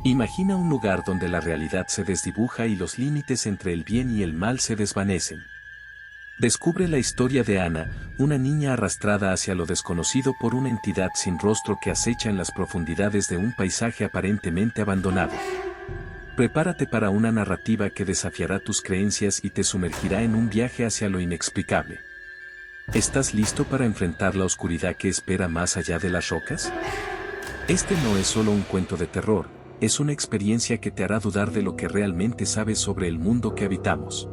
Imagina un lugar donde la realidad se desdibuja y los límites entre el bien y el mal se desvanecen. Descubre la historia de Ana, una niña arrastrada hacia lo desconocido por una entidad sin rostro que acecha en las profundidades de un paisaje aparentemente abandonado. Prepárate para una narrativa que desafiará tus creencias y te sumergirá en un viaje hacia lo inexplicable. ¿Estás listo para enfrentar la oscuridad que espera más allá de las rocas? Este no es solo un cuento de terror, es una experiencia que te hará dudar de lo que realmente sabes sobre el mundo que habitamos.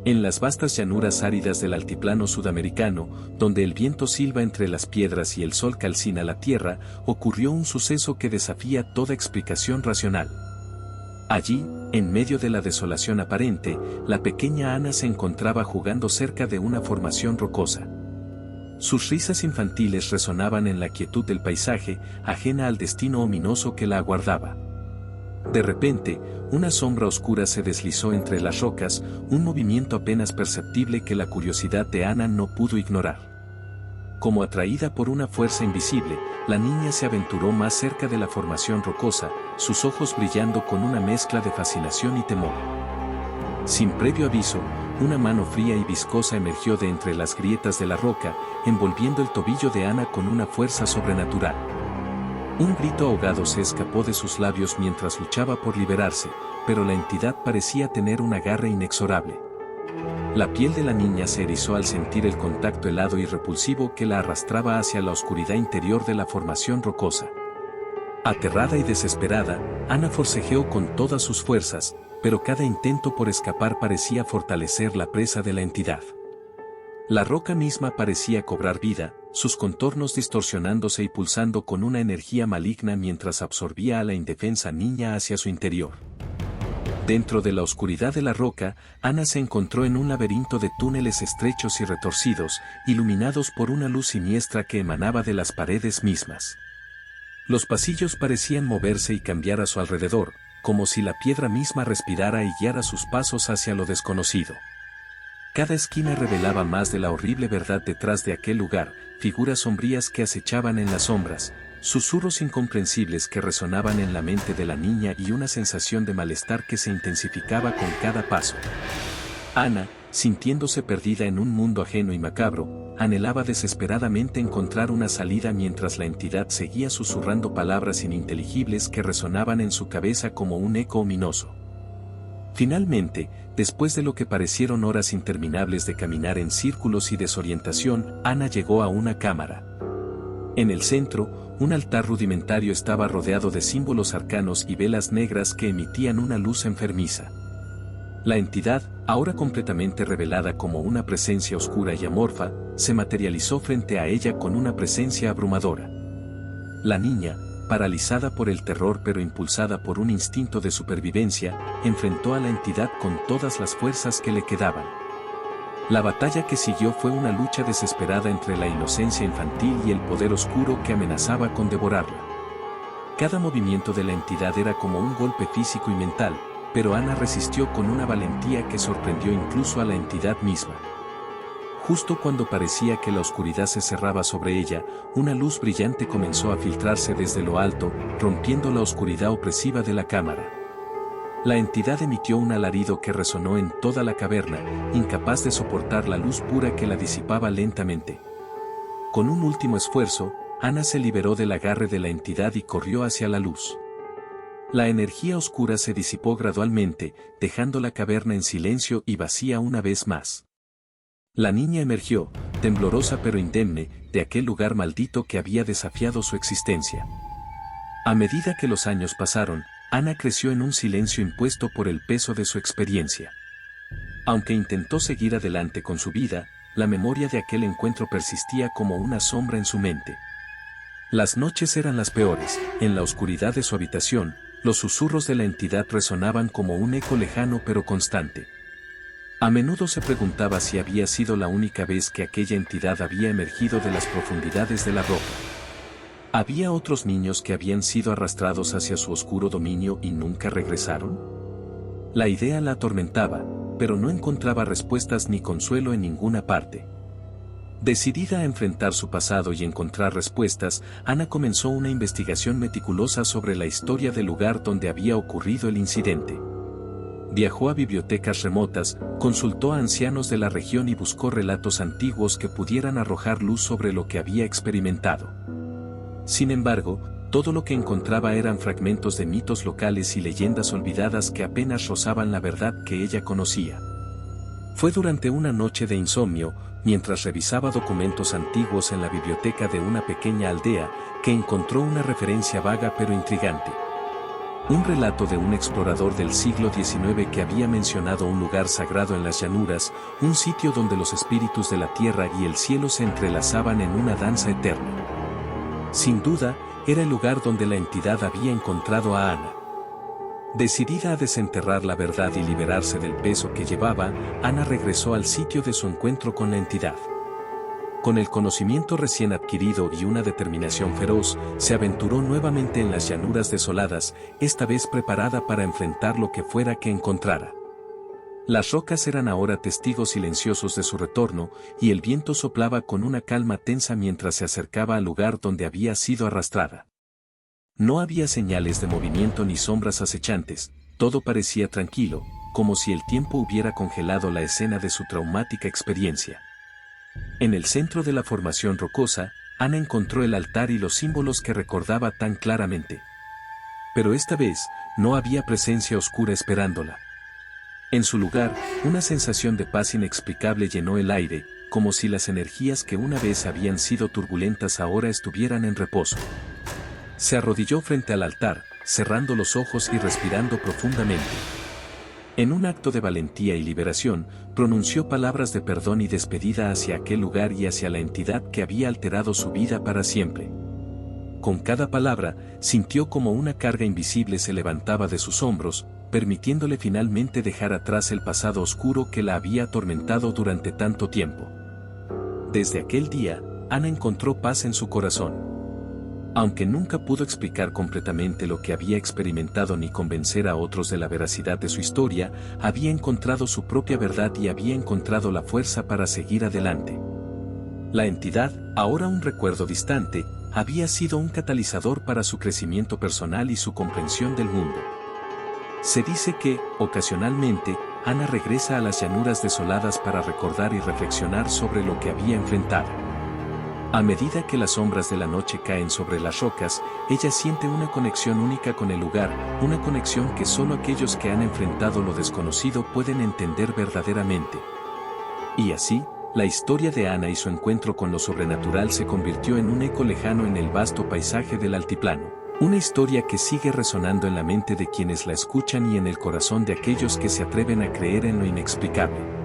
En las vastas llanuras áridas del altiplano sudamericano, donde el viento silba entre las piedras y el sol calcina la tierra, ocurrió un suceso que desafía toda explicación racional. Allí, en medio de la desolación aparente, la pequeña Ana se encontraba jugando cerca de una formación rocosa. Sus risas infantiles resonaban en la quietud del paisaje, ajena al destino ominoso que la aguardaba. De repente, una sombra oscura se deslizó entre las rocas, un movimiento apenas perceptible que la curiosidad de Ana no pudo ignorar. Como atraída por una fuerza invisible, la niña se aventuró más cerca de la formación rocosa, sus ojos brillando con una mezcla de fascinación y temor. Sin previo aviso, una mano fría y viscosa emergió de entre las grietas de la roca, envolviendo el tobillo de Ana con una fuerza sobrenatural. Un grito ahogado se escapó de sus labios mientras luchaba por liberarse, pero la entidad parecía tener un agarre inexorable. La piel de la niña se erizó al sentir el contacto helado y repulsivo que la arrastraba hacia la oscuridad interior de la formación rocosa. Aterrada y desesperada, Ana forcejeó con todas sus fuerzas, pero cada intento por escapar parecía fortalecer la presa de la entidad. La roca misma parecía cobrar vida, sus contornos distorsionándose y pulsando con una energía maligna mientras absorbía a la indefensa niña hacia su interior. Dentro de la oscuridad de la roca, Ana se encontró en un laberinto de túneles estrechos y retorcidos, iluminados por una luz siniestra que emanaba de las paredes mismas. Los pasillos parecían moverse y cambiar a su alrededor, como si la piedra misma respirara y guiara sus pasos hacia lo desconocido. Cada esquina revelaba más de la horrible verdad detrás de aquel lugar, figuras sombrías que acechaban en las sombras, susurros incomprensibles que resonaban en la mente de la niña y una sensación de malestar que se intensificaba con cada paso. Ana, sintiéndose perdida en un mundo ajeno y macabro, anhelaba desesperadamente encontrar una salida mientras la entidad seguía susurrando palabras ininteligibles que resonaban en su cabeza como un eco ominoso. Finalmente, después de lo que parecieron horas interminables de caminar en círculos y desorientación, Ana llegó a una cámara. En el centro, un altar rudimentario estaba rodeado de símbolos arcanos y velas negras que emitían una luz enfermiza. La entidad, ahora completamente revelada como una presencia oscura y amorfa, se materializó frente a ella con una presencia abrumadora. La niña, paralizada por el terror pero impulsada por un instinto de supervivencia, enfrentó a la entidad con todas las fuerzas que le quedaban. La batalla que siguió fue una lucha desesperada entre la inocencia infantil y el poder oscuro que amenazaba con devorarla. Cada movimiento de la entidad era como un golpe físico y mental, pero Ana resistió con una valentía que sorprendió incluso a la entidad misma. Justo cuando parecía que la oscuridad se cerraba sobre ella, una luz brillante comenzó a filtrarse desde lo alto, rompiendo la oscuridad opresiva de la cámara. La entidad emitió un alarido que resonó en toda la caverna, incapaz de soportar la luz pura que la disipaba lentamente. Con un último esfuerzo, Ana se liberó del agarre de la entidad y corrió hacia la luz. La energía oscura se disipó gradualmente, dejando la caverna en silencio y vacía una vez más. La niña emergió, temblorosa pero indemne, de aquel lugar maldito que había desafiado su existencia. A medida que los años pasaron, Ana creció en un silencio impuesto por el peso de su experiencia. Aunque intentó seguir adelante con su vida, la memoria de aquel encuentro persistía como una sombra en su mente. Las noches eran las peores, en la oscuridad de su habitación, los susurros de la entidad resonaban como un eco lejano pero constante. A menudo se preguntaba si había sido la única vez que aquella entidad había emergido de las profundidades de la roca. ¿Había otros niños que habían sido arrastrados hacia su oscuro dominio y nunca regresaron? La idea la atormentaba, pero no encontraba respuestas ni consuelo en ninguna parte. Decidida a enfrentar su pasado y encontrar respuestas, Ana comenzó una investigación meticulosa sobre la historia del lugar donde había ocurrido el incidente. Viajó a bibliotecas remotas, consultó a ancianos de la región y buscó relatos antiguos que pudieran arrojar luz sobre lo que había experimentado. Sin embargo, todo lo que encontraba eran fragmentos de mitos locales y leyendas olvidadas que apenas rozaban la verdad que ella conocía. Fue durante una noche de insomnio, mientras revisaba documentos antiguos en la biblioteca de una pequeña aldea, que encontró una referencia vaga pero intrigante. Un relato de un explorador del siglo XIX que había mencionado un lugar sagrado en las llanuras, un sitio donde los espíritus de la tierra y el cielo se entrelazaban en una danza eterna. Sin duda, era el lugar donde la entidad había encontrado a Ana. Decidida a desenterrar la verdad y liberarse del peso que llevaba, Ana regresó al sitio de su encuentro con la entidad. Con el conocimiento recién adquirido y una determinación feroz, se aventuró nuevamente en las llanuras desoladas, esta vez preparada para enfrentar lo que fuera que encontrara. Las rocas eran ahora testigos silenciosos de su retorno, y el viento soplaba con una calma tensa mientras se acercaba al lugar donde había sido arrastrada. No había señales de movimiento ni sombras acechantes, todo parecía tranquilo, como si el tiempo hubiera congelado la escena de su traumática experiencia. En el centro de la formación rocosa, Ana encontró el altar y los símbolos que recordaba tan claramente. Pero esta vez, no había presencia oscura esperándola. En su lugar, una sensación de paz inexplicable llenó el aire, como si las energías que una vez habían sido turbulentas ahora estuvieran en reposo. Se arrodilló frente al altar, cerrando los ojos y respirando profundamente. En un acto de valentía y liberación, pronunció palabras de perdón y despedida hacia aquel lugar y hacia la entidad que había alterado su vida para siempre. Con cada palabra, sintió como una carga invisible se levantaba de sus hombros, permitiéndole finalmente dejar atrás el pasado oscuro que la había atormentado durante tanto tiempo. Desde aquel día, Ana encontró paz en su corazón. Aunque nunca pudo explicar completamente lo que había experimentado ni convencer a otros de la veracidad de su historia, había encontrado su propia verdad y había encontrado la fuerza para seguir adelante. La entidad, ahora un recuerdo distante, había sido un catalizador para su crecimiento personal y su comprensión del mundo. Se dice que, ocasionalmente, Ana regresa a las llanuras desoladas para recordar y reflexionar sobre lo que había enfrentado. A medida que las sombras de la noche caen sobre las rocas, ella siente una conexión única con el lugar, una conexión que solo aquellos que han enfrentado lo desconocido pueden entender verdaderamente. Y así, la historia de Ana y su encuentro con lo sobrenatural se convirtió en un eco lejano en el vasto paisaje del altiplano. Una historia que sigue resonando en la mente de quienes la escuchan y en el corazón de aquellos que se atreven a creer en lo inexplicable.